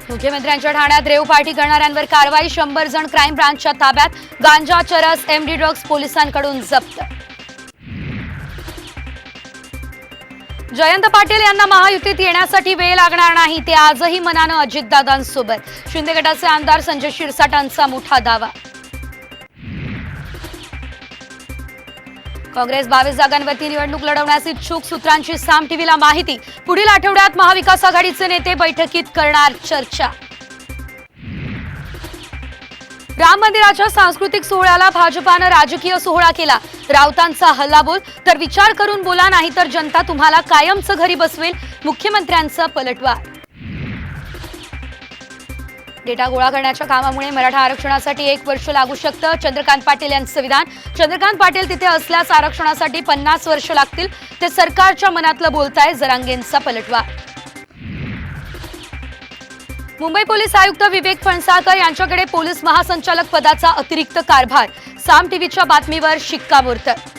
मुख्यमंत्र्यांच्या ठाण्यात rave party करणाऱ्यांवर कारवाई 100 जण क्राईम ब्रांचच्या ताब्यात गांजा चरस एमडी ड्रग्ज पोलिसांकडून जप्त। जयंत पाटील यांना महायुतीत येण्यासाठी वेळ लागणार नाही ते आजही मनानं अजितदादांसोबत। शिंदे गटाचे आमदार संजय शिरसाटांचा मोठा दावा। काँग्रेस 22 जागांवरती निवडणूक लढवण्यास इच्छुक सूत्रांची साम टीव्हीला माहिती। पुढील आठवड्यात महाविकास आघाडीचे नेते बैठकीत करणार चर्चा। राम मंदिराच्या सांस्कृतिक सोहळ्याला भाजपानं राजकीय सोहळा केला। राऊतांचा हल्लाबोल, तर विचार करून बोला नाही तर जनता तुम्हाला कायमचं घरी बसवेल, मुख्यमंत्र्यांचा पलटवार। डेटा गोळा करण्याच्या कामामुळे मराठा आरक्षणासाठी 1 वर्ष लागू शकतं, चंद्रकांत पाटील यांचं विधान। चंद्रकांत पाटील तिथे असल्यास आरक्षणासाठी 50 वर्ष लागतील, ते सरकारच्या मनातलं बोलताय, जरांगेंचा पलटवार। मुंबई पोलीस आयुक्त विवेक फणसाळकर यांच्याकडे पोलीस महासंचालक पदाचा अतिरिक्त कारभार। साम टीव्हीच्या बातमीवर शिक्कामोर्तब।